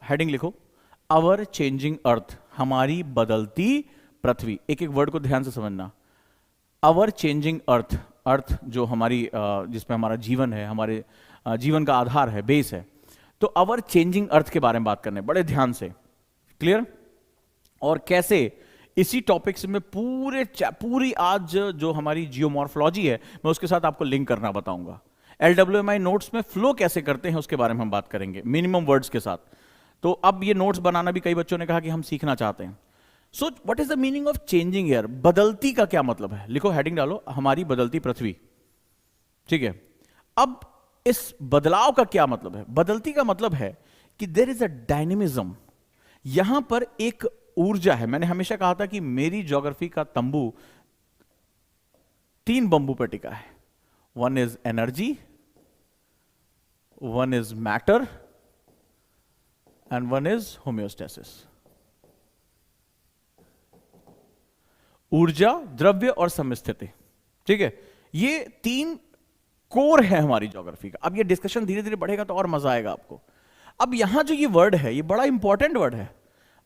Heading लिखो, our changing earth, हमारी बदलती पृथ्वी। एक एक वर्ड को ध्यान से समझना। आवर चेंजिंग अर्थ, अर्थ जो हमारी जिसमें हमारा जीवन है, हमारे जीवन का आधार है, बेस है। तो आवर चेंजिंग अर्थ के बारे में बात करने, बड़े ध्यान से, क्लियर? और कैसे इसी टॉपिक से मैं पूरी आज जो हमारी जियोमॉर्फोलॉजी है, मैं उसके साथ आपको लिंक करना बताऊंगा। LWMI नोट्स में फ्लो कैसे करते हैं उसके बारे में हम बात करेंगे, मिनिमम वर्ड्स के साथ। तो अब ये नोट्स बनाना भी कई बच्चों ने कहा कि हम सीखना चाहते हैं। So what is the meaning of changing air? बदलती का क्या मतलब है? लिखो, हेडिंग डालो, हमारी बदलती पृथ्वी। ठीक है, अब इस बदलाव का क्या मतलब है? बदलती का मतलब है कि देयर इज अ डायनेमिज्म, यहां पर एक ऊर्जा है। मैंने हमेशा कहा था कि मेरी ज्योग्राफी का तंबू 3 बंबू पर टिका है। One is energy, one is matter and one is homeostasis. ऊर्जा, द्रव्य और समस्थिति। ठीक है, ये 3 कोर है हमारी ज्योग्राफी का। अब ये डिस्कशन धीरे धीरे बढ़ेगा तो और मजा आएगा आपको। अब यहां जो ये वर्ड है, ये बड़ा इंपॉर्टेंट वर्ड है,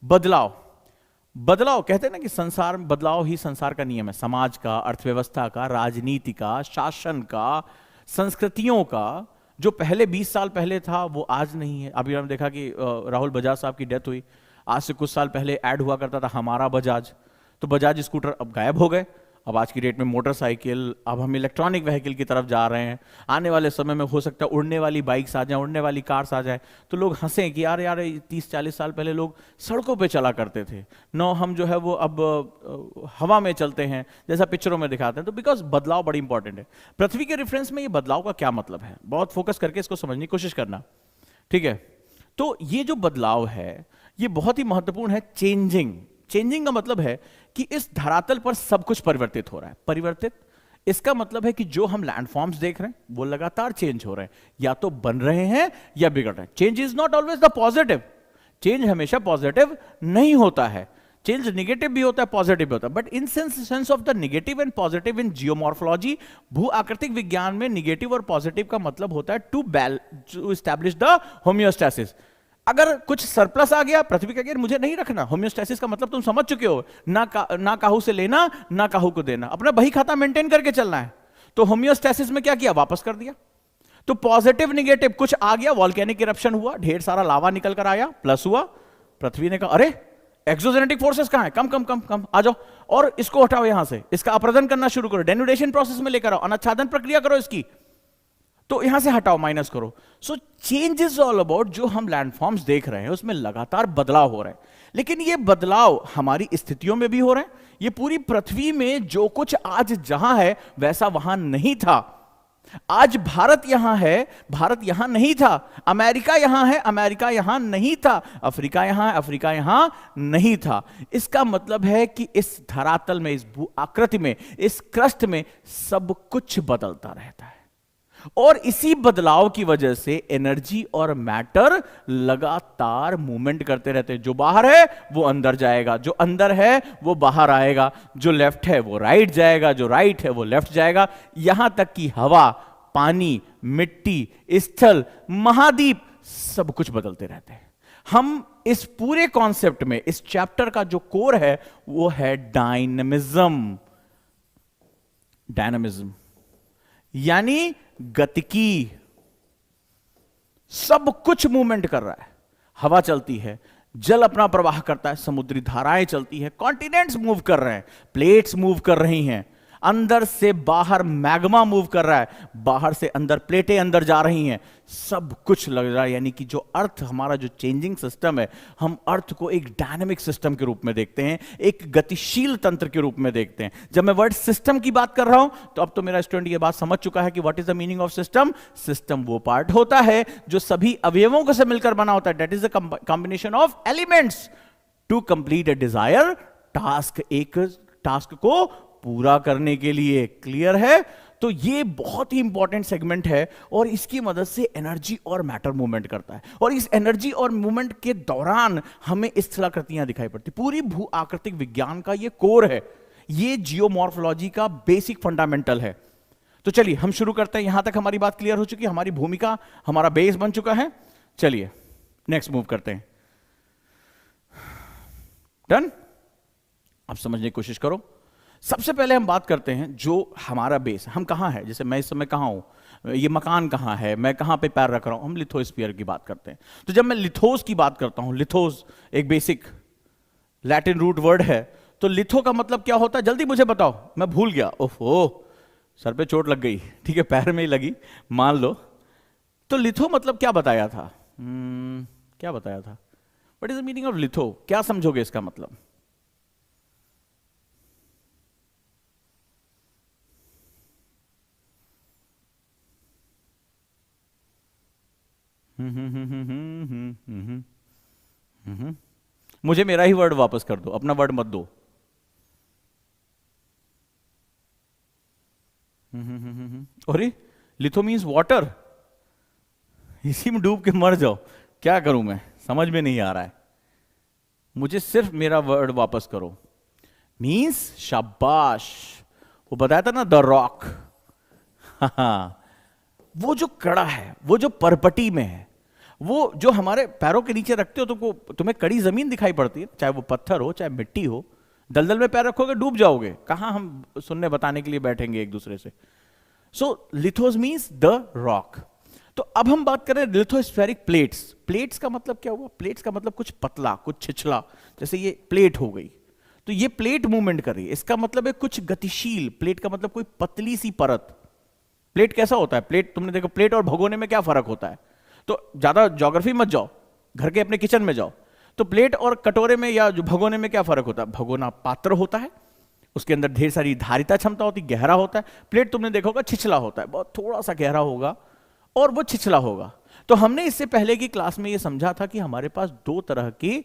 बदलाव। बदलाव कहते हैं ना कि संसार में बदलाव ही संसार का नियम है, समाज का, अर्थव्यवस्था का, राजनीति का, शासन का, संस्कृतियों का। जो पहले 20 साल पहले था वो आज नहीं है। अभी हमने देखा कि राहुल बजाज साहब की डेथ हुई। आज से कुछ साल पहले ऐड हुआ करता था हमारा बजाज, तो बजाज स्कूटर अब गायब हो गए। अब आज की डेट में मोटरसाइकिल, अब हम इलेक्ट्रॉनिक व्हीकल की तरफ जा रहे हैं। आने वाले समय में हो सकता है उड़ने वाली बाइक्स आ जाएं, उड़ने वाली कार्स आ जाएं, तो लोग हंसें कि यार 30-40 साल पहले लोग सड़कों पे चला करते थे, नो हम जो है वो अब हवा में चलते हैं जैसा पिक्चरों में दिखाते हैं। तो बिकॉज बदलाव बड़ी इंपॉर्टेंट है। पृथ्वी के रेफरेंस में ये बदलाव का क्या मतलब है, बहुत फोकस करके इसको समझने की कोशिश करना। ठीक है, तो ये जो बदलाव है ये बहुत ही महत्वपूर्ण है। चेंजिंग का मतलब है कि इस धरातल पर सब कुछ परिवर्तित हो रहा है। परिवर्तित, इसका मतलब है कि जो हम लैंडफॉर्म्स देख रहे हैं वो लगातार चेंज हो रहे हैं, या तो बन रहे हैं या बिगड़ रहे हैं। Change is not always the positive, change हमेशा पॉजिटिव नहीं होता है। चेंज निगेटिव भी होता है, पॉजिटिव भी होता है। But in sense of the negative and positive in geomorphology, भू आकृतिक विज्ञान में निगेटिव और पॉजिटिव का मतलब होता है टू एस्टैब्लिश द होम्योस्टेसिस। अगर कुछ सरप्लस आ गया, पृथ्वी का मुझे नहीं रखना। होम्योस्टेसिस का मतलब तुम समझ चुके हो, ना काहू से लेना ना काहू को देना, अपना बही खाता मेंटेन करके चलना है। तो होम्योस्टेसिस में क्या किया, वापस कर दिया। तो पॉजिटिव निगेटिव, कुछ आ गया, वॉल्केनिक इरप्शन हुआ, ढेर सारा लावा निकल कर आया, प्लस हुआ। पृथ्वी ने कहा अरे एक्सोजेनेटिक फोर्सेस कहां है, कम कम कम कम आ जाओ और इसको हटाओ यहां से, इसका अपरदन करना शुरू करो, डेनुडेशन प्रोसेस में लेकर आओ, अनाच्छादन प्रक्रिया करो इसकी, तो यहां से हटाओ, माइनस करो। So change is all about, जो हम लैंडफॉर्म्स देख रहे हैं उसमें लगातार बदलाव हो रहे हैं। लेकिन ये बदलाव हमारी स्थितियों में भी हो रहे हैं। ये पूरी पृथ्वी में जो कुछ आज जहां है वैसा वहां नहीं था। आज भारत यहां है, भारत यहां नहीं था। अमेरिका यहां है, अमेरिका यहां नहीं था। अफ्रीका यहां है, अफ्रीका यहां नहीं था। इसका मतलब है कि इस धरातल में, इस भू आकृति में, इस क्रस्ट में सब कुछ बदलता रहता है। और इसी बदलाव की वजह से एनर्जी और मैटर लगातार मूवमेंट करते रहते हैं। जो बाहर है वो अंदर जाएगा, जो अंदर है वो बाहर आएगा, जो लेफ्ट है वो राइट जाएगा, जो राइट है वो लेफ्ट जाएगा। यहां तक कि हवा, पानी, मिट्टी, स्थल, महाद्वीप, सब कुछ बदलते रहते हैं। हम इस पूरे कॉन्सेप्ट में, इस चैप्टर का जो कोर है वो है डायनेमिज्म। डायनेमिज्म यानी गतिकी। सब कुछ मूवमेंट कर रहा है। हवा चलती है, जल अपना प्रवाह करता है, समुद्री धाराएं चलती है, कॉन्टिनेंट्स मूव कर रहे हैं, प्लेट्स मूव कर रही हैं, अंदर से बाहर मैग्मा मूव कर रहा है, बाहर से अंदर प्लेटें अंदर जा रही हैं, सब कुछ लग रहा है। यानी कि जो अर्थ, हमारा जो चेंजिंग सिस्टम है, हम अर्थ को एक डायनामिक सिस्टम के रूप में देखते हैं, एक गतिशील तंत्र के रूप में देखते हैं। जब मैं वर्ड सिस्टम की बात कर रहा हूं तो अब तो मेरा स्टूडेंट ये बात समझ चुका है कि what is the meaning of system. System वो पार्ट होता है जो सभी अवयवों को से मिलकर बना होता है। That is the combination of elements to complete a desire task, एक टास्क को पूरा करने के लिए। क्लियर है? तो ये बहुत ही इंपॉर्टेंट सेगमेंट है और इसकी मदद से एनर्जी और मैटर मूवमेंट करता है। और इस एनर्जी और मूवमेंट के दौरान हमें स्थलाकृतियां दिखाई पड़ती। पूरी भू आकृतिक विज्ञान का ये कोर है, ये जियोमॉर्फोलॉजी का बेसिक फंडामेंटल है। तो चलिए हम शुरू करते हैं। यहां तक हमारी बात क्लियर हो चुकी है, हमारी भूमिका, हमारा बेस बन चुका है। चलिए नेक्स्ट मूव करते हैं। डन? अब समझने की कोशिश करो। सबसे पहले हम बात करते हैं जो हमारा बेस, हम कहाँ है, जैसे मैं इस समय कहाँ हूं, ये मकान कहाँ है, मैं कहाँ पे पैर रख रहा हूं, हम लिथोस्फीयर की बात करते हैं। तो जब मैं लिथोस की बात करता हूं, लिथोस एक बेसिक लैटिन रूट वर्ड है, तो लिथो का मतलब क्या होता है, जल्दी मुझे बताओ, मैं भूल गया, ओहो सर पे चोट लग गई, ठीक है पैर में ही लगी मान लो। तो लिथो मतलब क्या बताया था, क्या बताया था, what is the meaning of litho, क्या समझोगे इसका मतलब? मुझे मेरा ही वर्ड वापस कर दो, अपना वर्ड मत दो। अरे लिथो मीन्स वाटर, इसी में डूब के मर जाओ, क्या करूं मैं, समझ में नहीं आ रहा है, मुझे सिर्फ मेरा वर्ड वापस करो। मीन्स शाबाश, वो बताया था ना द रॉक, वो जो कड़ा है, वो जो परपटी में है, वो जो हमारे पैरों के नीचे रखते हो तो तुम्हें कड़ी जमीन दिखाई पड़ती है, चाहे वो पत्थर हो चाहे मिट्टी हो, दलदल में पैर रखोगे डूब जाओगे, कहां हम सुनने बताने के लिए बैठेंगे एक दूसरे से। सो लिथोस मीन्स द रॉक। तो अब हम बात करें लिथोस्फेरिक प्लेट्स। प्लेट्स का मतलब क्या हुआ, प्लेट्स का मतलब कुछ पतला कुछ छिछला, जैसे ये प्लेट हो गई, तो ये प्लेट मूवमेंट कर रही है, इसका मतलब है कुछ गतिशील। प्लेट का मतलब कोई पतली सी परत। प्लेट कैसा होता है, प्लेट तुमने देखो, प्लेट और भगोने में क्या फर्क होता है, तो ज्यादा ज्योग्राफी मत जाओ, घर के अपने किचन में जाओ, तो प्लेट और कटोरे में या जो भगोने में क्या फर्क होता है, भगोना पात्र होता है, उसके अंदर ढेर सारी धारिता क्षमता होती है, गहरा होता है। प्लेट तुमने देखा होगा छिछला होता है, बहुत थोड़ा सा गहरा होगा और वो छिछला होगा। तो हमने इससे पहले की क्लास में ये समझा था कि हमारे पास दो तरह की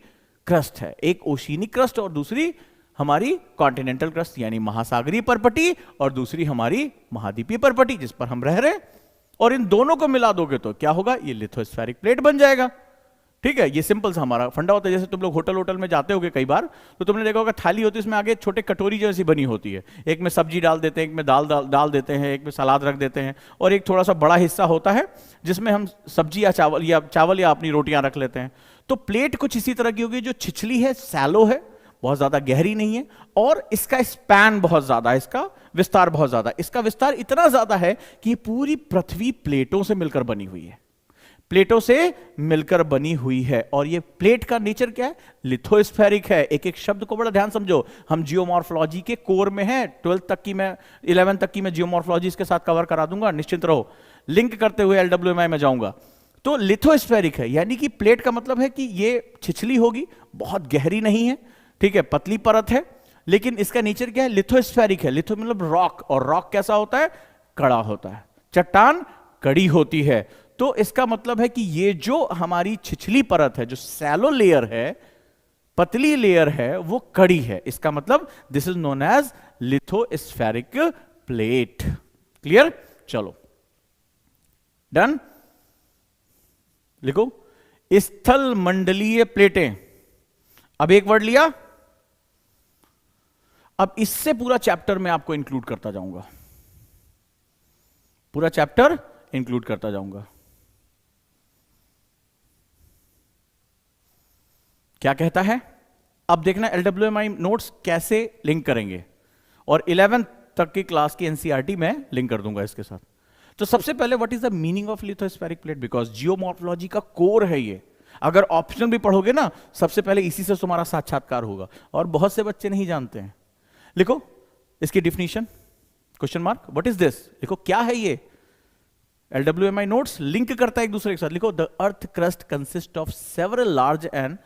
क्रस्ट है, एक ओशिनिक क्रस्ट और दूसरी हमारी कॉन्टिनेंटल क्रस्ट यानी महासागरीय परपटी, और दूसरी हमारी महाद्वीपीय परपटी जिस पर हम रह रहे हैं। और इन दोनों को मिला दोगे तो क्या होगा, ये लिथोस्फेरिक प्लेट बन जाएगा। ठीक है, ये सिंपल सा हमारा फंडा होता है। जैसे तुम लोग होटल में जाते होगे कई बार, तो तुमने देखा होगा थाली होती है, इसमें आगे छोटे कटोरी जैसी बनी होती है, एक में सब्जी डाल देते हैं, एक में दाल डाल देते हैं, एक में सलाद रख देते हैं, और एक थोड़ा सा बड़ा हिस्सा होता है जिसमें हम सब्जी या चावल या अपनी रोटियां रख लेते हैं। तो प्लेट कुछ इसी तरह की होगी, जो छिछली है, सैलो है, बहुत ज्यादा गहरी नहीं है, और इसका स्पैन बहुत ज्यादा है, इसका विस्तार बहुत ज्यादा, इसका विस्तार इतना ज्यादा है कि पूरी पृथ्वी प्लेटों से मिलकर बनी हुई है, प्लेटों से मिलकर बनी हुई है। और ये प्लेट का नेचर क्या है, लिथोस्फेरिक है। एक एक शब्द को बड़ा ध्यान समझो, हम जियोमॉर्फोलॉजी के कोर में हैं, 12th तक की मैं 11th तक की मैं जियोमॉर्फोलॉजी इसके साथ कवर करा दूंगा, निश्चिंत रहो, लिंक करते हुए LWMI में जाऊंगा। तो लिथोस्फेरिक है, यानी कि प्लेट का मतलब है कि ये छिछली होगी, बहुत गहरी नहीं है, ठीक है, पतली परत है, लेकिन इसका नेचर क्या है, लिथोस्फेरिक है। लिथो मतलब रॉक, और रॉक कैसा होता है, कड़ा होता है, चट्टान कड़ी होती है। तो इसका मतलब है कि ये जो हमारी छिछली परत है, जो सैलो लेयर है, पतली लेयर है, वो कड़ी है। इसका मतलब this is known as lithospheric plate. Clear? चलो डन। लिखो स्थल मंडलीय प्लेटें। अब एक वर्ड लिया, अब इससे पूरा चैप्टर मैं आपको इंक्लूड करता जाऊंगा, पूरा चैप्टर इंक्लूड करता जाऊंगा। क्या कहता है, अब देखना LWMI नोट्स कैसे लिंक करेंगे, और 11th तक की क्लास की NCERT में लिंक कर दूंगा इसके साथ। तो सबसे पहले what is the meaning of lithospheric plate, because geomorphology का कोर है ये। अगर ऑप्शनल भी पढ़ोगे ना, सबसे पहले इसी से तुम्हारा साक्षात्कार होगा, और बहुत से बच्चे नहीं जानते हैं। लिखो इसकी definition, question mark, what is this, लिखो क्या है ये। LWMI नोट्स लिंक करता है एक दूसरे के साथ। लिखो the earth crust consist of several large and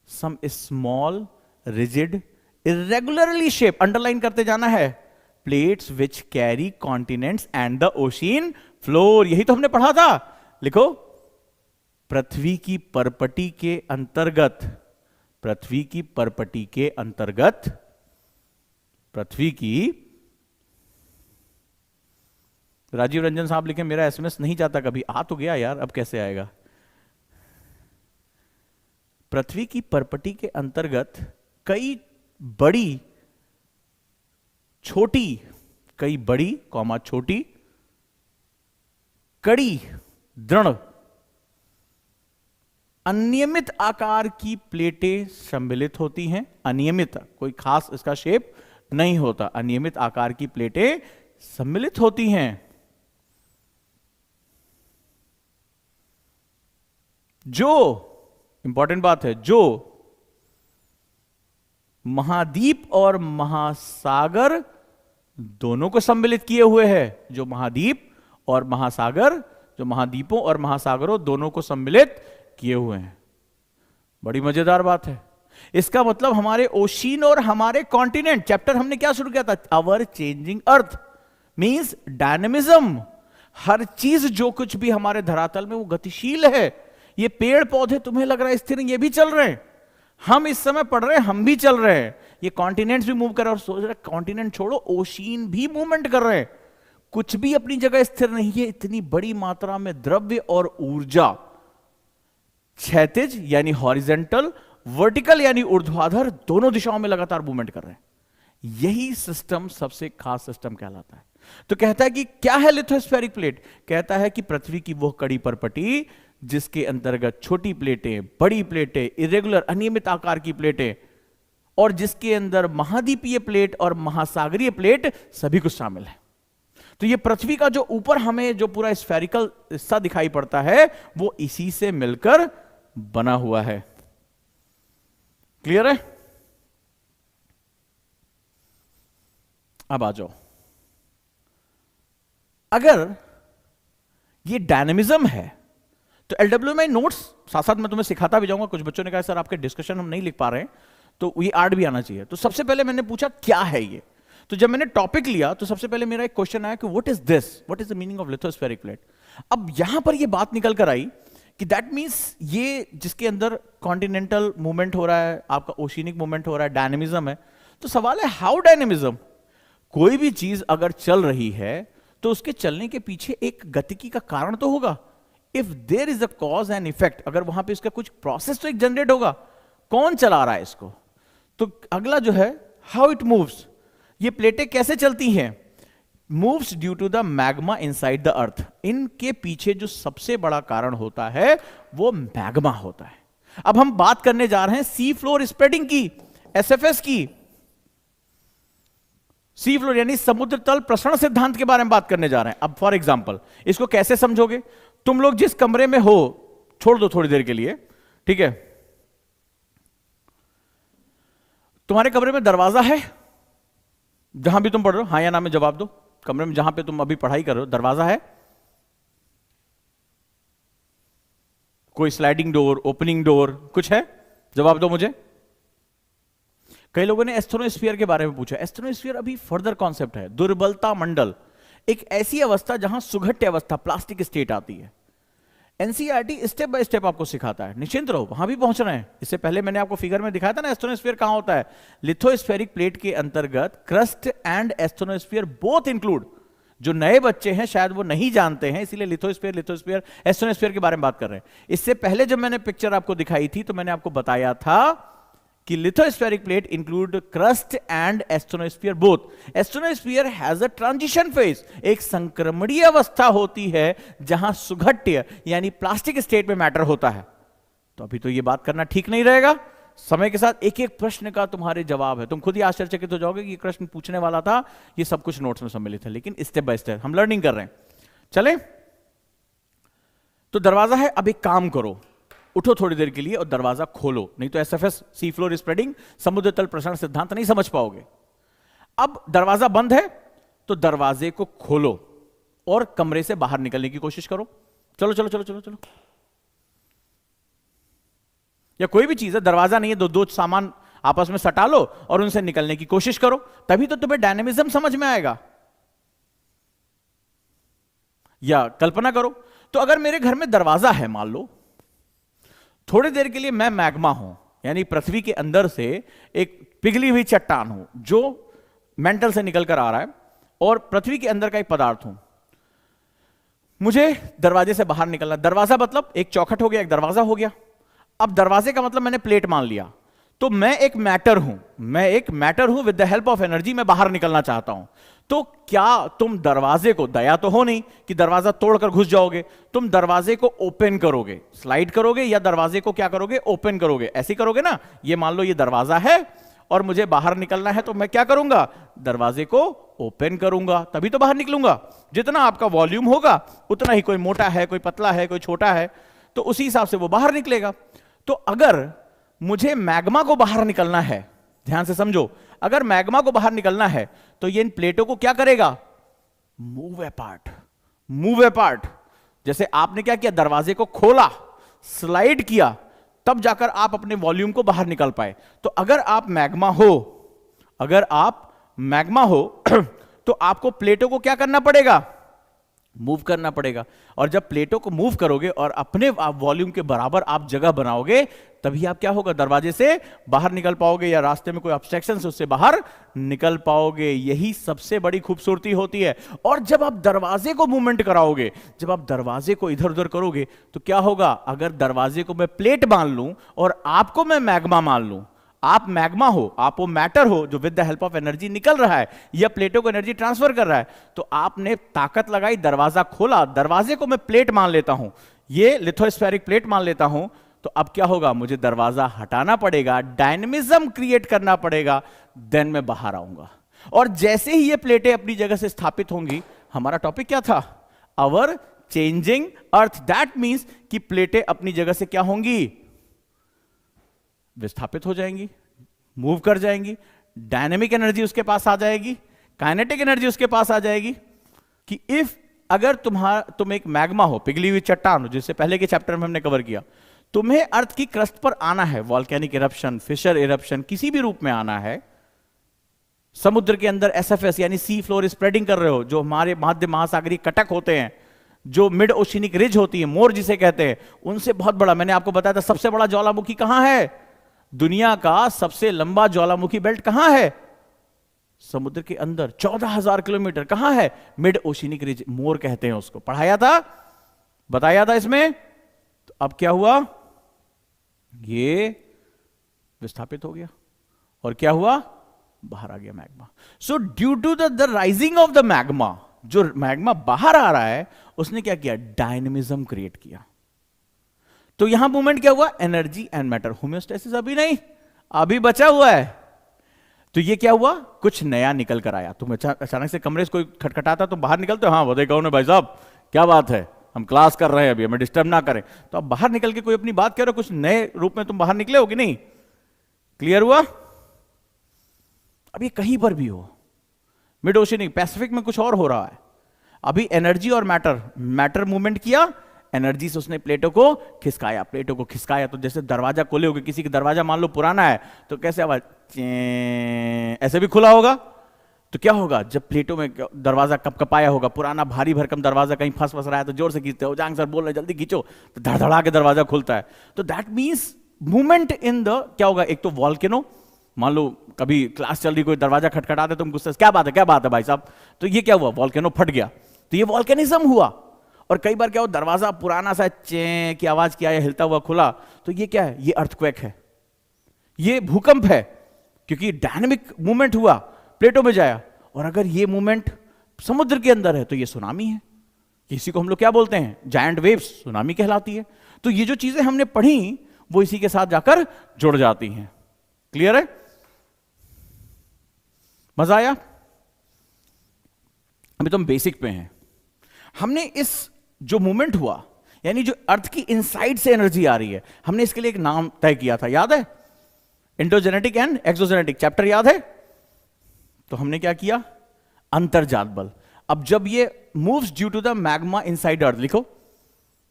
some small rigid irregularly shape, underline करते जाना है, plates which carry continents and the ocean floor. यही तो हमने पढ़ा था। लिखो पृथ्वी की परपटी के अंतर्गत, पृथ्वी की परपटी के अंतर्गत, पृथ्वी की, राजीव रंजन साहब लिखे मेरा SMS नहीं जाता कभी, आ तो गया यार, अब कैसे आएगा। पृथ्वी की परपटी के अंतर्गत कई बड़ी छोटी, कई बड़ी कॉमा छोटी, कड़ी दृढ़ अनियमित आकार की प्लेटें सम्मिलित होती हैं। अनियमित, कोई खास इसका शेप नहीं होता, अनियमित आकार की प्लेटें सम्मिलित होती हैं। जो इंपॉर्टेंट बात है, जो महाद्वीप और महासागर दोनों को सम्मिलित किए हुए है। जो महाद्वीप और महासागर, जो महाद्वीपों और महासागरों दोनों को सम्मिलित किए हुए हैं। बड़ी मजेदार बात है। इसका मतलब हमारे ओशियन और हमारे कॉन्टिनेंट, चैप्टर हमने क्या शुरू किया था, अवर चेंजिंग अर्थ मींस डायनेमिज्म। हर चीज जो कुछ भी हमारे धरातल में वो गतिशील है। ये पेड़ पौधे तुम्हें लग रहा है स्थिर, ये भी चल रहे हैं। हम इस समय पढ़ रहे हैं, हम भी चल रहे हैं। ये कॉन्टिनेंट्स भी मूव कर रहे हैं, और सोच रहे कॉन्टिनेंट छोड़ो, ओशियन भी मूवमेंट कर रहे हैं। कुछ भी अपनी जगह स्थिर नहीं है। इतनी बड़ी मात्रा में द्रव्य और ऊर्जा, क्षैतिज यानी हॉरिजेंटल, वर्टिकल यानी ऊर्ध्वाधर, दोनों दिशाओं में लगातार मूवमेंट कर रहे हैं। यही सिस्टम सबसे खास सिस्टम कहलाता है। तो कहता है कि क्या है लिथोस्फेरिक प्लेट? कहता है कि पृथ्वी की वो कड़ी परपटी जिसके अंतर्गत छोटी प्लेटें, बड़ी प्लेटें, इरेगुलर अनियमित आकार की प्लेटें, और जिसके अंदर महाद्वीपीय प्लेट और महासागरीय प्लेट सभी कुछ शामिल है। तो ये पृथ्वी का जो ऊपर हमें जो पूरा स्फेरिकल हिस्सा दिखाई पड़ता है, वो इसी से मिलकर बना हुआ है। क्लियर है? अब आ जाओ, अगर ये डायनेमिज्म है तो एलडब्ल्यूएमआई नोट्स साथ साथ मैं तुम्हें सिखाता भी जाऊंगा। कुछ बच्चों ने कहा सर आपके डिस्कशन हम नहीं लिख पा रहे हैं, तो ये आर्ट भी आना चाहिए। तो सबसे पहले मैंने पूछा क्या है ये। तो जब मैंने टॉपिक लिया तो सबसे पहले मेरा एक क्वेश्चन आया कि what is this, what is the meaning of lithospheric plate. अब यहां पर ये बात निकल कर आई कि दैट मीन्स ये जिसके अंदर कॉन्टिनेंटल मूवमेंट हो रहा है, आपका ओशियनिक मूवमेंट हो रहा है, डायनेमिज्म है। तो सवाल है हाउ डायनेमिज्म? कोई भी चीज अगर चल रही है तो उसके चलने के पीछे एक गतिकी का कारण तो होगा। If there is a cause and effect, अगर वहां पे इसका कुछ प्रोसेस तो एक जनरेट होगा। कौन चला रहा है इसको? तो अगला जो है हाउ इट मूव्स, ये प्लेटें कैसे चलती हैं? Moves due to the magma inside the earth. इनके पीछे जो सबसे बड़ा कारण होता है वो मैग्मा होता है। अब हम बात करने जा रहे हैं सी फ्लोर स्प्रेडिंग की, एसएफएस की। सी फ्लोर यानी समुद्र तल प्रसरण सिद्धांत के बारे में बात करने जा रहे हैं। अब फॉर एग्जांपल इसको कैसे समझोगे? तुम लोग जिस कमरे में हो, छोड़ दो थोड़ी देर के लिए, ठीक है, तुम्हारे कमरे में दरवाजा है, जहां भी तुम पढ़ रहे हो, हां या ना में जवाब दो। कमरे में जहां पे तुम अभी पढ़ाई कर रहे हो दरवाजा है? कोई स्लाइडिंग डोर, ओपनिंग डोर, कुछ है? जवाब दो मुझे। कई लोगों ने एस्थेनोस्फीयर के बारे में पूछा। एस्थेनोस्फीयर अभी फर्दर कॉन्सेप्ट है। दुर्बलता मंडल, एक ऐसी अवस्था जहां सुघट्य अवस्था, प्लास्टिक स्टेट आती है। एनसीईआरटी स्टेप बाय स्टेप आपको सिखाता है, निश्चिंत रहो, वहां भी पहुंच रहे हैं। इससे पहले मैंने आपको फिगर में दिखाया था ना एस्थेनोस्फीयर कहां होता है। लिथोस्फेरिक प्लेट के अंतर्गत crust and asthenosphere both include. जो नए बच्चे हैं शायद वो नहीं जानते हैं, इसीलिए लिथोस्फीयर एस्थेनोस्फीयर के बारे में बात कर रहे हैं। इससे पहले जब मैंने पिक्चर आपको दिखाई थी तो मैंने आपको बताया था कि lithospheric plate include crust and asthenosphere both. Asthenosphere has a transition phase, एक संक्रमणीय अवस्था होती है जहां सुघट्य यानी प्लास्टिक स्टेट में मैटर होता है। तो अभी तो ये बात करना ठीक नहीं रहेगा। समय के साथ एक एक प्रश्न का तुम्हारे जवाब है, तुम खुद ही आश्चर्यचकित हो जाओगे कि ये प्रश्न पूछने वाला था, ये सब कुछ नोट्स में सम्मिलित है। लेकिन स्टेप बाय स्टेप हम लर्निंग कर रहे हैं। चले, तो दरवाजा है। अब एक काम करो, उठो थोड़ी देर के लिए और दरवाजा खोलो, नहीं तो एसएफएस सी फ्लोर स्प्रेडिंग समुद्र तल प्रसरण सिद्धांत नहीं समझ पाओगे। अब दरवाजा बंद है तो दरवाजे को खोलो और कमरे से बाहर निकलने की कोशिश करो। चलो चलो चलो चलो चलो। या कोई भी चीज है, दरवाजा नहीं है, दो सामान आपस में सटा लो और उनसे निकलने की कोशिश करो, तभी तो तुम्हें डायनेमिज्म समझ में आएगा। या कल्पना करो, तो अगर मेरे घर में दरवाजा है, मान लो थोड़ी देर के लिए मैं मैग्मा हूं, यानी पृथ्वी के अंदर से एक पिघली हुई चट्टान हूं जो मेंटल से निकलकर आ रहा है, और पृथ्वी के अंदर का एक पदार्थ हूं। मुझे दरवाजे से बाहर निकलना। दरवाजा मतलब एक चौखट हो गया, एक दरवाजा हो गया। अब दरवाजे का मतलब मैंने प्लेट मान लिया, तो मैं एक मैटर हूं with the help of energy मैं बाहर निकलना चाहता हूं। तो क्या तुम दरवाजे को, दया तो हो नहीं कि दरवाजा तोड़कर घुस जाओगे, तुम दरवाजे को ओपन करोगे, स्लाइड करोगे, या दरवाजे को क्या करोगे, ओपन करोगे। ऐसे करोगे ना, ये मान लो ये दरवाजा है और मुझे बाहर निकलना है, तो मैं क्या करूंगा, दरवाजे को ओपन करूंगा, तभी तो बाहर निकलूंगा। जितना आपका वॉल्यूम होगा उतना ही, कोई मोटा है, कोई पतला है, कोई छोटा है, तो उसी हिसाब से वो बाहर निकलेगा। तो अगर मुझे मैग्मा को बाहर निकलना है, ध्यान से समझो, अगर मैग्मा को बाहर निकलना है तो ये इन प्लेटों को क्या करेगा, मूव अपार्ट। जैसे आपने क्या किया, दरवाजे को खोला, स्लाइड किया, तब जाकर आप अपने वॉल्यूम को बाहर निकल पाए। तो अगर आप मैग्मा हो तो आपको प्लेटों को क्या करना पड़ेगा, मूव करना पड़ेगा। और जब प्लेटों को मूव करोगे और अपने वॉल्यूम के बराबर आप जगह बनाओगे, तभी आप क्या होगा, दरवाजे से बाहर निकल पाओगे, या रास्ते में कोई ऑब्स्ट्रक्शन है उससे बाहर निकल पाओगे। यही सबसे बड़ी खूबसूरती होती है। और जब आप दरवाजे को मूवमेंट कराओगे, जब आप दरवाजे को इधर उधर करोगे, तो क्या होगा, अगर दरवाजे को मैं प्लेट मान लूं और आपको मैं मैग्मा मान लूं, आप मैग्मा हो, आप वो मैटर हो जो with the help of energy निकल रहा है या प्लेटों को एनर्जी ट्रांसफर कर रहा है, तो आपने ताकत लगाई, दरवाजा खोला, दरवाजे को मैं प्लेट मान लेता हूं, ये लिथोस्फेरिक प्लेट मान लेता हूं, तो अब क्या होगा, मुझे दरवाजा हटाना पड़ेगा, डायनेमिज्म क्रिएट करना पड़ेगा, देन मैं बाहर आऊंगा। और जैसे ही ये प्लेटें अपनी जगह से स्थापित होंगी, हमारा टॉपिक क्या था, अवर चेंजिंग अर्थ, दैट मींस कि प्लेटें अपनी जगह से क्या होंगी, विस्थापित हो जाएंगी, मूव कर जाएंगी, डायनेमिक एनर्जी उसके पास आ जाएगी, काइनेटिक एनर्जी उसके पास आ जाएगी। कि इफ अगर तुम एक मैग्मा हो, पिघली हुई चट्टान हो, जिससे पहले के चैप्टर में हमने कवर किया, तुम्हें अर्थ की क्रस्ट पर आना है, वॉल्केनिक इरप्शन, फिशर इरप्शन, किसी भी रूप में आना है, समुद्र के अंदर एसएफएस यानी सी फ्लोर स्प्रेडिंग कर रहे हो, जो हमारे मध्य महासागरीय कटक होते हैं, जो मिड ओशिनिक रिज होती है, मोर जिसे कहते हैं, उनसे बहुत बड़ा, मैंने आपको बताया था सबसे बड़ा ज्वालामुखी कहां है, दुनिया का सबसे लंबा ज्वालामुखी बेल्ट कहां है, समुद्र के अंदर 14,000 किलोमीटर, कहां है, मिड ओशिनिक रिज, मोर कहते हैं उसको, पढ़ाया था, बताया था इसमें। तो अब क्या हुआ, ये विस्थापित हो गया और क्या हुआ, बाहर आ गया magma. So due to the rising of the magma, जो मैग्मा बाहर आ रहा है, उसने क्या किया, डायनेमिज्म क्रिएट किया। तो यहां मूवमेंट क्या हुआ, एनर्जी एंड मैटर, होम्योस्टेसिस अभी नहीं, अभी बचा हुआ है। तो ये क्या हुआ, कुछ नया निकल कर आया। तुम अचानक से कमरे से कोई खटखटाता, तुम बाहर निकलते हो, हाँ बताइए कौन है भाई साहब, क्या बात है, हम क्लास कर रहे हैं अभी, हमें डिस्टर्ब ना करें। तो अब बाहर निकल के कोई अपनी बात कह रहे हो, कुछ नए रूप में तुम बाहर निकले हो कि नहीं, क्लियर हुआ। अब ये कहीं पर भी हो, मिड ओशिनिक, पैसिफिक में कुछ और हो रहा है। अभी एनर्जी और मैटर मूवमेंट किया, एनर्जी से उसने प्लेटों को खिसकाया, तो जैसे दरवाजा खोले होगे, किसी का दरवाजा मान लो पुराना है, तो कैसे आवाज, ऐसे भी खुला होगा, तो क्या होगा, जब प्लेटों में दरवाजा कपकपाया होगा, पुराना भारी भरकम दरवाजा कहीं फंस रहा है, तो जोर से खींचते हो, जांग सर बोल रहे जल्दी खींचो, तो धड़धड़ा के दरवाजा खुलता है। तो that means movement in the, क्या होगा, एक तो वॉल्केनो, मान लो कभी क्लास चल रही, कोई दरवाजा खटखटाते, तुम गुस्से से क्या बात है भाई साहब, तो ये क्या हुआ, वॉल्केनो फट गया, तो ये वॉल्केनिज्म हुआ। और कई बार क्या हो, दरवाजा पुराना सा चे की आवाज किया, हिलता हुआ खुला, तो ये क्या है, ये अर्थक्वेक है, ये भूकंप है, क्योंकि डायनेमिक मूवमेंट हुआ, प्लेटों में जाया। और अगर ये मूवमेंट समुद्र के अंदर है, तो ये सुनामी है, इसी को हम लोग क्या बोलते हैं, जायंट वेव्स, सुनामी कहलाती है। तो ये जो चीजें हमने पढ़ी, वो इसी के साथ जाकर जुड़ जाती हैं। क्लियर है, मजा आया। अभी तो हम बेसिक पे हैं। हमने इस जो मूवमेंट हुआ, यानी जो अर्थ की इनसाइड से एनर्जी आ रही है, हमने इसके लिए एक नाम तय किया था, याद है, एंडोजेनेटिक एंड एक्सोजेनेटिक, चैप्टर याद है। तो हमने क्या किया, अंतर्जात बल। अब जब ये moves due to the magma inside earth,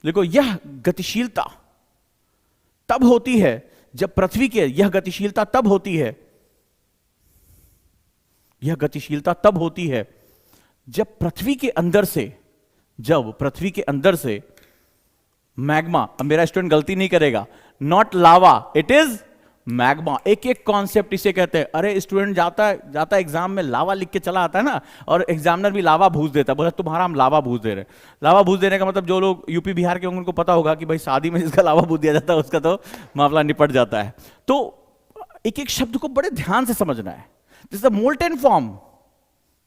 लिखो यह गतिशीलता तब होती है जब पृथ्वी के, यह गतिशीलता तब होती है, यह गतिशीलता तब होती है जब पृथ्वी के अंदर से मैग्मा, अब मेरा स्टूडेंट गलती नहीं करेगा, not lava, it is magma. एक एक कॉन्सेप्ट इसे कहते हैं। अरे स्टूडेंट जाता है एग्जाम में लावा लिख के चला आता है ना, और एग्जामिनर भी लावा भूस देता है, बोला तुम्हारा हम लावा भूस दे रहे हैं। लावा भूस देने का मतलब, जो लोग यूपी बिहार के होंगे उनको पता होगा कि भाई शादी में जिसका लावा भूस दिया जाता है उसका तो मामला निपट जाता है। तो एक एक शब्द को बड़े ध्यान से समझना है। This the molten form.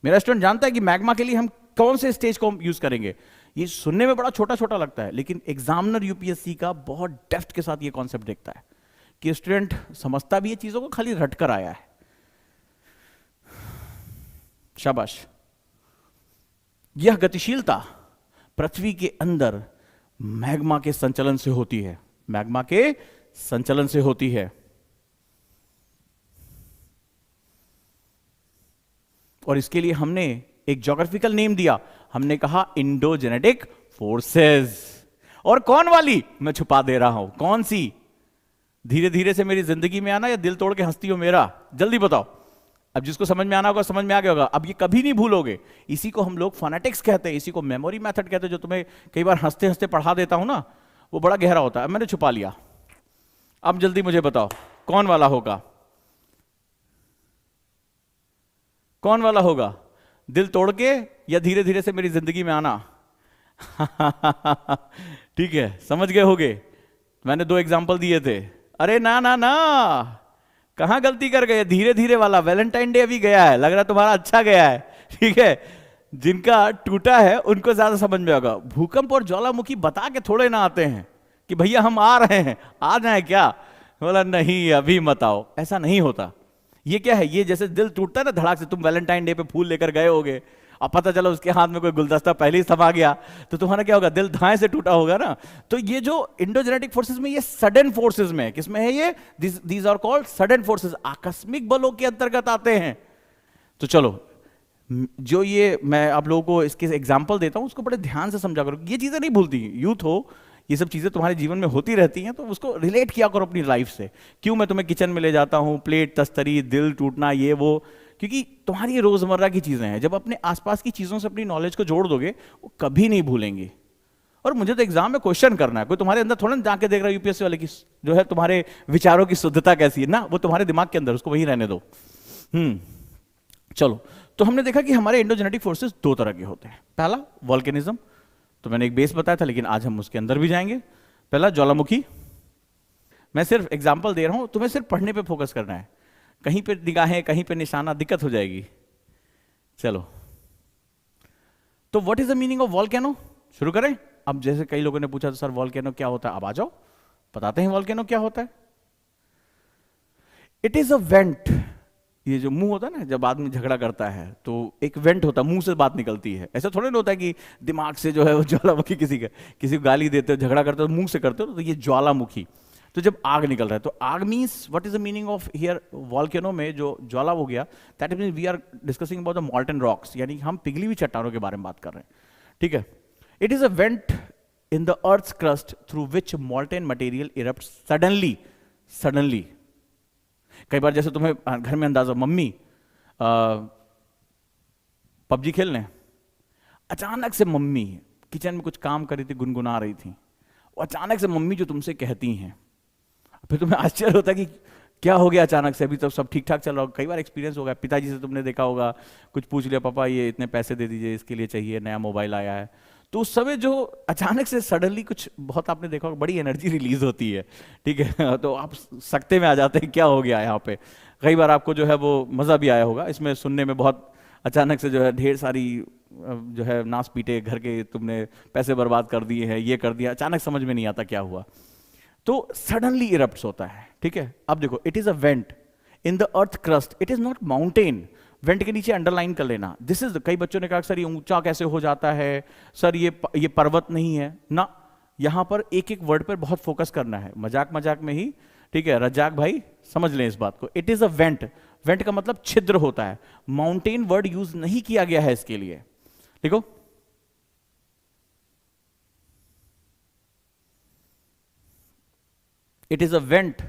मेरा स्टूडेंट जानता है कि मैग्मा के लिए हम कौन से स्टेज को यूज करेंगे। ये सुनने में बड़ा छोटा छोटा लगता है, लेकिन एग्जामिनर यूपीएससी का बहुत डेप्थ के साथ ये कॉन्सेप्ट देखता है कि स्टूडेंट समझता भी है चीजों को, खाली रट कर आया है। शाबाश। यह गतिशीलता पृथ्वी के अंदर मैग्मा के संचलन से होती है, मैग्मा के संचलन से होती है। और इसके लिए हमने एक ज्योग्राफिकल नेम दिया, हमने कहा इंडोजेनेटिक फोर्सेस। और कौन वाली मैं छुपा दे रहा हूं, कौन सी? धीरे धीरे से मेरी जिंदगी में आना या दिल तोड़ के हंसती हो मेरा, जल्दी बताओ। अब जिसको समझ में आना होगा समझ में आ गया होगा। अब ये कभी नहीं भूलोगे। इसी को हम लोग फोनेटिक्स कहते हैं, इसी को मेमोरी मेथड कहते हैं, जो तुम्हें कई बार हंसते हंसते पढ़ा देता हूं ना, वो बड़ा गहरा होता है। मैंने छुपा लिया। अब जल्दी मुझे बताओ कौन वाला होगा, कौन वाला होगा? दिल तोड़ के या धीरे धीरे से मेरी जिंदगी में आना? ठीक है, समझ गए होगे। मैंने 2 एग्जांपल दिए थे। अरे ना ना ना, कहां गलती कर गए? धीरे धीरे वाला। वैलेंटाइन डे अभी गया है, लग रहा तुम्हारा अच्छा गया है। ठीक है, जिनका टूटा है उनको ज्यादा समझ में होगा। भूकंप और ज्वालामुखी बता के थोड़े ना आते हैं कि भैया हम आ रहे हैं, आ जाए क्या? बोला नहीं अभी मत आओ, ऐसा नहीं होता। ये क्या है? ये जैसे दिल टूटता है ना धड़ाक से, तुम वैलेंटाइन डे पे फूल लेकर गए होगे और पता चला उसके हाथ में कोई गुलदस्ता पहले ही समा गया, तो तुम्हारा क्या होगा? दिल धाए से टूटा होगा ना। तो ये जो इंडोजेनेटिक फोर्सेस में, ये सडन फोर्सेस में, किसमें है ये? These are called sudden forces, आकस्मिक बलों के अंतर्गत आते हैं। तो चलो, जो ये मैं आप लोगों को इसके एग्जाम्पल देता हूं, उसको बड़े ध्यान से समझा करो। ये चीजें नहीं भूलती, यूथ हो, ये सब चीजें तुम्हारे जीवन में होती रहती हैं, तो उसको रिलेट किया करो अपनी लाइफ से। क्यों मैं तुम्हें किचन में ले जाता हूं, प्लेट, तस्तरी, दिल टूटना, ये वो, क्योंकि तुम्हारी रोजमर्रा की चीजें हैं। जब अपने आसपास की चीजों से अपनी नॉलेज को जोड़ दोगे, वो कभी नहीं भूलेंगे। और मुझे तो एग्जाम में क्वेश्चन करना है, कोई तुम्हारे अंदर थोड़ा ना जाके देख रहा है यूपीएससी वाले की जो है तुम्हारे विचारों की शुद्धता कैसी है ना, वो तुम्हारे दिमाग के अंदर, उसको वहीं रहने दो। चलो, तो हमने देखा कि हमारे इंडोजेनेटिक फोर्सेस 2 तरह के होते हैं। पहला वॉल्केनिज्म, तो मैंने एक बेस बताया था, लेकिन आज हम उसके अंदर भी जाएंगे। पहला ज्वालामुखी। मैं सिर्फ एग्जाम्पल दे रहा हूं, तुम्हें सिर्फ पढ़ने पे फोकस करना है, कहीं पे निगाहें, कहीं पे निशाना, दिक्कत हो जाएगी। चलो, तो what is the meaning of volcano? शुरू करें। अब जैसे कई लोगों ने पूछा तो सर वॉल्केनो क्या होता है? अब आ जाओ, बताते हैं वॉल्केनो क्या होता है। It is a went. ये जो मुंह होता है ना, जब आदमी झगड़ा करता है तो एक वेंट होता है, मुंह से बात निकलती है। ऐसा थोड़ा नहीं होता है कि दिमाग से जो है वो ज्वालामुखी, किसी को गाली देते हो, झगड़ा करते हो, मुंह से करते हो, तो ये ज्वालामुखी। तो जब आग निकल रहा है, तो आग means what is the meaning of here volcano में जो ज्वाला हो गया, that means we are discussing about the molten rocks, यानी हम पिघली हुई चट्टानों के बारे में बात कर रहे हैं। ठीक है, it is a vent in the earth's crust through which molten material erupt suddenly. Suddenly, कई बार जैसे तुम्हें घर में अंदाजा, मम्मी पबजी खेलने, अचानक से मम्मी किचन में कुछ काम कर रही थी, गुनगुना रही थी, और अचानक से मम्मी जो तुमसे कहती हैं, फिर तुम्हें आश्चर्य होता है कि क्या हो गया अचानक से, अभी तो सब ठीक ठाक चल रहा होगा। कई बार एक्सपीरियंस होगा, पिताजी से तुमने देखा होगा, कुछ पूछ लिया, पापा ये इतने पैसे दे दीजिए, इसके लिए चाहिए, नया मोबाइल आया है। तो उस समय जो अचानक से सडनली कुछ बहुत, आपने देखा होगा, बड़ी एनर्जी रिलीज होती है। ठीक है, तो आप सकते में आ जाते हैं क्या हो गया यहाँ पे। कई बार आपको जो है वो मजा भी आया होगा इसमें सुनने में, बहुत अचानक से जो है ढेर सारी जो है नाच पीटे, घर के तुमने पैसे बर्बाद कर दिए हैं, ये कर दिया, अचानक समझ में नहीं आता क्या हुआ, तो सडनली इरप्ट्स होता है। ठीक है, अब देखो, it is a vent in the earth crust, it is not mountain. Went के नीचे अंडरलाइन कर लेना, दिस इज। कई बच्चों ने कहा सर ये ऊंचा कैसे हो जाता है, सर ये पर्वत नहीं है ना। यहां पर एक एक वर्ड पर बहुत फोकस करना है, मजाक मजाक में ही। ठीक है, रजाक भाई समझ लें इस बात को। It is a went. Went का मतलब छिद्र होता है, माउंटेन वर्ड यूज नहीं किया गया है इसके लिए। देखो, it is a vent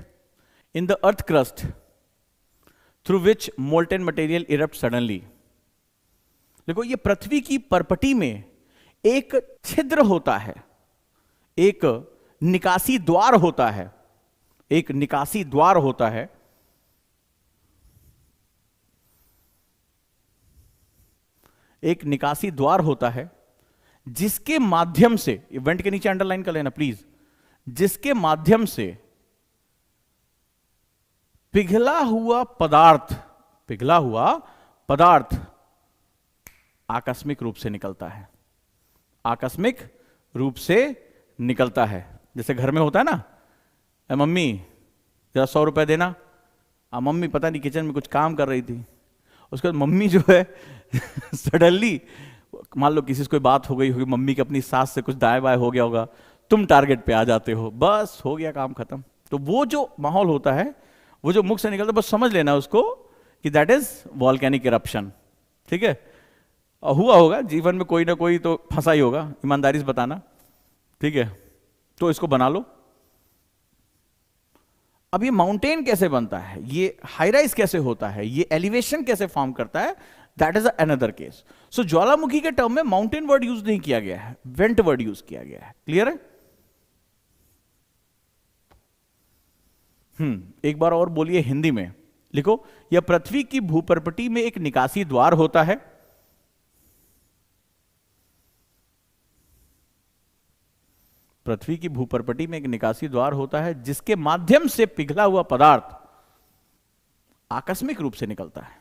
in the earth crust through which molten material erupt suddenly. देखो, ये पृथ्वी की परपटी में एक छिद्र होता है, एक निकासी द्वार होता है, एक निकासी द्वार होता है, एक निकासी द्वार होता है, जिसके माध्यम से, वेंट के नीचे अंडरलाइन कर लेना प्लीज, जिसके माध्यम से पिघला हुआ पदार्थ, पिघला हुआ पदार्थ आकस्मिक रूप से निकलता है, आकस्मिक रूप से निकलता है। जैसे घर में होता है ना, मम्मी जरा 100 रुपए देना। मम्मी पता नहीं किचन में कुछ काम कर रही थी, उसके बाद मम्मी जो है सडनली, मान लो किसी से कोई बात हो गई होगी, मम्मी की अपनी सास से कुछ दाएं बाएं हो गया होगा, तुम टारगेट पे आ जाते हो, बस हो गया काम खत्म। तो वो जो माहौल होता है, वो जो मुख से निकलता है, बस समझ लेना उसको कि दैट इज वॉल्केनिक इरप्शन। ठीक है, हुआ होगा जीवन में कोई ना कोई तो फंसा ही होगा, ईमानदारी से बताना। ठीक है, तो इसको बना लो। अब ये माउंटेन कैसे बनता है, ये हाई राइज कैसे होता है, ये एलिवेशन कैसे फॉर्म करता है, दैट इज अनदर केस। सो ज्वालामुखी के टर्म में माउंटेन वर्ड यूज नहीं किया गया है, वेंट वर्ड यूज किया गया है। क्लियर है? एक बार और बोलिए हिंदी में, लिखो, यह पृथ्वी की भूपर्पटी में एक निकासी द्वार होता है। पृथ्वी की भूपर्पटी में एक निकासी द्वार होता है जिसके माध्यम से पिघला हुआ पदार्थ आकस्मिक रूप से निकलता है।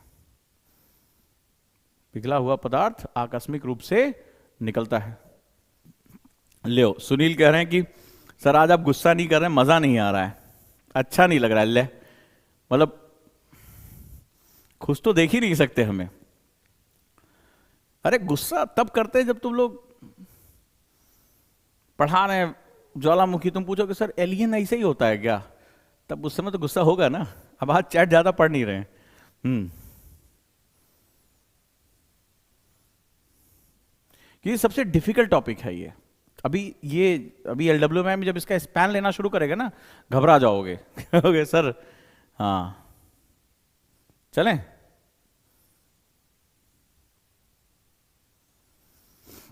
पिघला हुआ पदार्थ आकस्मिक रूप से निकलता है। ले, सुनील कह रहे हैं कि सर आज आप गुस्सा नहीं कर रहे हैं, मजा नहीं आ रहा है, अच्छा नहीं लग रहा है। ले, मतलब खुश तो देख ही नहीं सकते हमें। अरे गुस्सा तब करते हैं जब तुम लोग पढ़ा रहे हैं ज्वालामुखी, तुम पूछो कि सर एलियन ऐसे ही होता है क्या, तब उस समय तो गुस्सा होगा ना। अब आज चैट ज्यादा पढ़ नहीं रहे हैं। ये सबसे डिफिकल्ट टॉपिक है ये। अभी एलडब्ल्यूएम में जब इसका स्पैन लेना शुरू करेगा ना, घबरा जाओगे कहोगे सर हाँ चलें।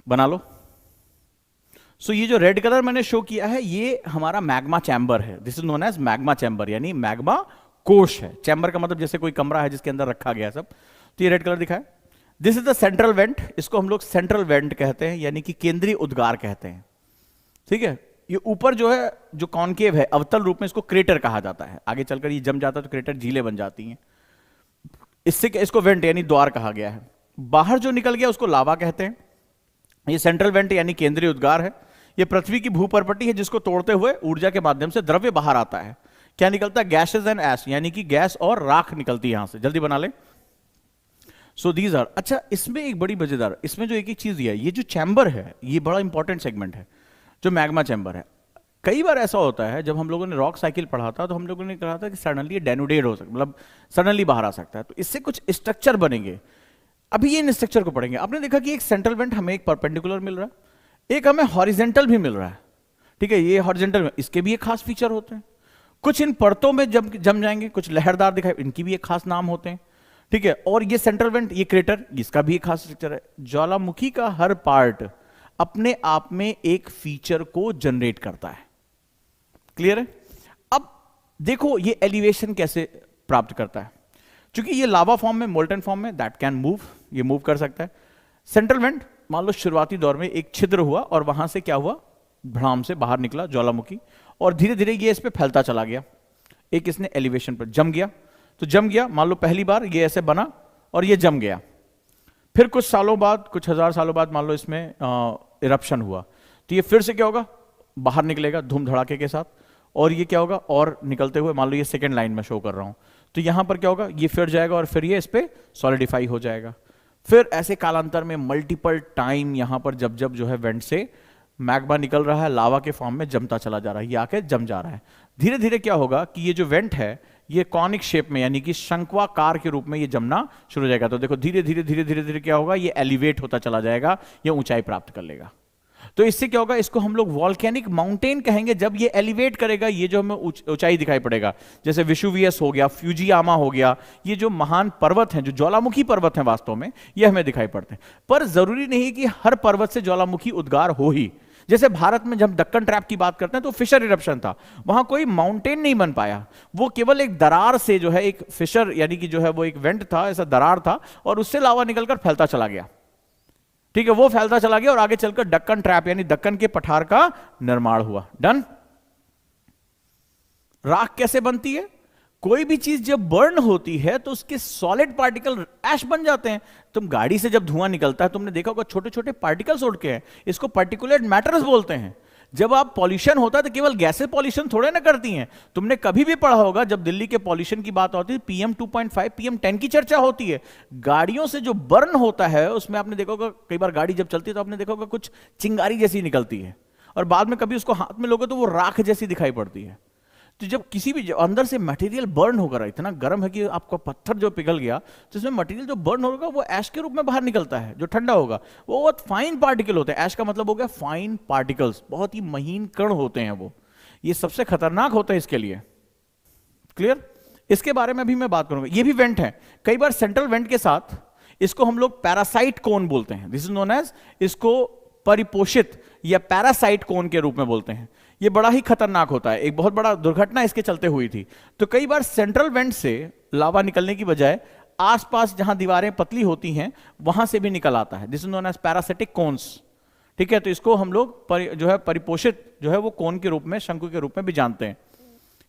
बना लो। सो ये जो रेड कलर मैंने शो किया है, ये हमारा मैग्मा चैम्बर है। This is known as magma chamber, यानी मैग्मा कोश है। चैम्बर का मतलब जैसे कोई कमरा है जिसके अंदर रखा गया है सब। तो ये रेड कलर दिखा है, this is the central vent. इसको हम लोग सेंट्रल वेंट कहते हैं, यानी कि केंद्रीय उद्गार कहते हैं। ठीक है, ये ऊपर जो है, जो कॉनकेव है, अवतल रूप में इसको क्रेटर कहा जाता है। आगे चलकर ये जम जाता है तो क्रेटर झीलें बन जाती हैं। इसको वेंट यानी द्वार कहा गया है। बाहर जो निकल गया उसको लावा कहते हैं। ये सेंट्रल वेंट यानी केंद्रीय उद्गार है। ये पृथ्वी की भूपर्पटी है जिसको तोड़ते हुए ऊर्जा के माध्यम से द्रव्य बाहर आता है। क्या निकलता है? गैसेस एंड एश, यानी कि गैस और राख निकलती है यहां से। जल्दी बना ले। सो दीज आर, अच्छा इसमें एक बड़ी मजेदार, इसमें जो एक एक चीज है, ये जो चैम्बर है ये बड़ा इंपॉर्टेंट सेगमेंट है, जो मैग्मा चैम्बर है। कई बार ऐसा होता है, जब हम लोगों ने रॉक साइकिल पढ़ा था तो हम लोगों ने कहा था कि सडनली डेनुडेट हो सकता, मतलब सडनली बाहर आ सकता है, तो इससे कुछ स्ट्रक्चर बनेंगे। अभी ये इन स्ट्रक्चर को पढ़ेंगे। आपने देखा कि एक सेंट्रल वेंट हमें एक परपेंडिकुलर मिल रहा है, एक हमें हॉरिजेंटल भी मिल रहा है। ठीक है, ये हॉरिजेंटल में इसके भी एक खास फीचर होते हैं। कुछ इन परतों में जम जाएंगे, कुछ लहरदार दिखाई, इनकी भी एक खास नाम होते हैं। ठीक है, और ये सेंट्रल वेंट, ये क्रेटर, इसका भी एक खास स्ट्रक्चर है। ज्वालामुखी का हर पार्ट अपने आप में एक फीचर को जनरेट करता है। क्लियर है? अब देखो ये एलिवेशन कैसे प्राप्त करता है। क्योंकि ये लावा फॉर्म में, मोल्टन फॉर्म में, दैट कैन मूव, ये मूव कर सकता है। सेंट्रल वेंट, मान लो शुरुआती दौर में एक छिद्र हुआ और वहां से क्या हुआ, भ्राम से बाहर निकला ज्वालामुखी, और धीरे धीरे ये इस पे फैलता चला गया। एक इसने एलिवेशन पर जम गया, तो जम गया, मान लो पहली बार ये ऐसे बना और ये जम गया। फिर कुछ सालों बाद, कुछ हजार सालों बाद मान लो इसमें इरप्शन हुआ, तो ये फिर से क्या होगा, बाहर निकलेगा धूम धड़ाके के साथ, और ये क्या होगा, और निकलते हुए, मान लो ये सेकेंड लाइन में शो कर रहा हूं, तो यहां पर क्या होगा, ये फिर जाएगा और फिर ये इस पे सॉलिडिफाई हो जाएगा। फिर ऐसे कालांतर में मल्टीपल टाइम यहां पर जब जब जो है वेंट से मैग्मा निकल रहा है, लावा के फॉर्म में जमता चला जा रहा है, ये आके जम जा रहा है। धीरे धीरे क्या होगा कि ये जो वेंट है ये कॉनिक शेप में, यानी कि शंक्वाकार के रूप में ये जमना शुरू हो जाएगा। तो देखो धीरे धीरे धीरे धीरे धीरे क्या होगा, ये एलिवेट होता चला जाएगा, ये ऊंचाई प्राप्त कर लेगा। तो इससे क्या होगा, इसको हम लोग वॉल्केनिक माउंटेन कहेंगे जब ये एलिवेट करेगा, ये जो हमें ऊंचाई दिखाई पड़ेगा। जैसे विशुवियस हो गया, फ्यूजियामा हो गया, ये जो महान पर्वत हैं, जो ज्वालामुखी पर्वत हैं वास्तव में, ये हमें दिखाई पड़ते हैं। पर जरूरी नहीं कि हर पर्वत से ज्वालामुखी उद्गार हो ही। जैसे भारत में जब दक्कन ट्रैप की बात करते हैं तो फिशर इरप्शन था, वहां कोई माउंटेन नहीं बन पाया, वो केवल एक दरार से जो है, एक फिशर यानी कि जो है वो एक वेंट था, ऐसा दरार था, और उससे लावा निकलकर फैलता चला गया। ठीक है, वो फैलता चला गया और आगे चलकर दक्कन ट्रैप यानी दक्कन के पठार का निर्माण हुआ। डन। राख कैसे बनती है? कोई भी चीज जब बर्न होती है तो उसके सॉलिड पार्टिकल ऐश बन जाते हैं। तुम गाड़ी से जब धुआं निकलता है, तुमने देखा होगा छोटे छोटे पार्टिकल्स उड़ के हैं, इसको पार्टिकुलेट मैटर्स बोलते हैं। जब आप पॉल्यूशन होता है तो केवल गैसें पॉल्यूशन थोड़े ना करती हैं। तुमने कभी भी पढ़ा होगा जब दिल्ली के पॉल्यूशन की बात होती है, PM 2.5 PM 10 की चर्चा होती है। गाड़ियों से जो बर्न होता है उसमें आपने देखा होगा, कई बार गाड़ी जब चलती है तो आपने देखा होगा कुछ चिंगारी जैसी निकलती है, और बाद में कभी उसको हाथ में लोगे तो वो राख जैसी दिखाई पड़ती है। तो जब किसी भी अंदर से मटेरियल बर्न होगा, इतना गर्म है कि आपका पत्थर जो पिघल गया, तो इसमें मटेरियल जो बर्न होगा वो ऐश के रूप में बाहर निकलता है, जो ठंडा होगा। वो बहुत फाइन पार्टिकल होते हैं। ऐश का मतलब हो गया फाइन पार्टिकल्स, बहुत ही महीन कण होते हैं वो। ये सबसे खतरनाक होता है इसके लिए। क्लियर? इसके बारे में अभी मैं बात करूंगा। ये भी वेंट है, कई बार सेंट्रल वेंट के साथ इसको हम लोग पैरासाइट कोन बोलते हैं। दिस इज नोन एज, इसको परिपोषित या पैरासाइट कोन के रूप में बोलते हैं। ये बड़ा ही खतरनाक होता है। एक बहुत बड़ा दुर्घटना इसके चलते हुई थी। तो कई बार सेंट्रल वेंट से लावा निकलने की बजाय आसपास जहां दीवारें पतली होती हैं वहां से भी निकल आता है। This is known as parasitic cones. ठीक है, तो इसको हम लोग जो है परिपोषित जो है वो कोन के रूप में, शंकु के रूप में भी जानते हैं।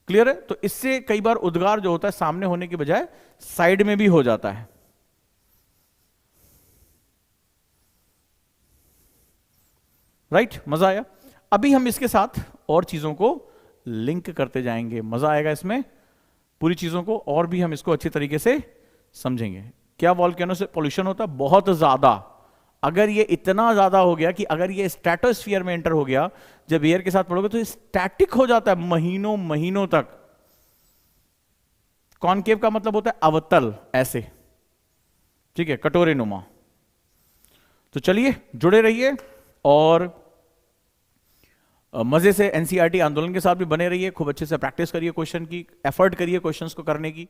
क्लियर है? तो इससे कई बार उद्गार जो होता है सामने होने की बजाय साइड में भी हो जाता है। राइट? मजा आया? अभी हम इसके साथ और चीजों को लिंक करते जाएंगे, मजा आएगा इसमें। पूरी चीजों को और भी हम इसको अच्छी तरीके से समझेंगे। क्या वॉल्केनो से पोल्यूशन होता है? बहुत ज्यादा। अगर ये इतना ज्यादा हो गया कि अगर ये स्ट्रेटोस्फीयर में एंटर हो गया, जब एयर के साथ पड़ोगे तो स्टैटिक हो जाता है महीनों महीनों तक। कॉनकेव का मतलब होता है अवतल, ऐसे। ठीक है, कटोरे नुमा। तो चलिए जुड़े रहिए और मजे से एनसीईआरटी आंदोलन के साथ भी बने रहिए। खूब अच्छे से प्रैक्टिस करिए, क्वेश्चन की एफर्ट करिए क्वेश्चंस को करने की।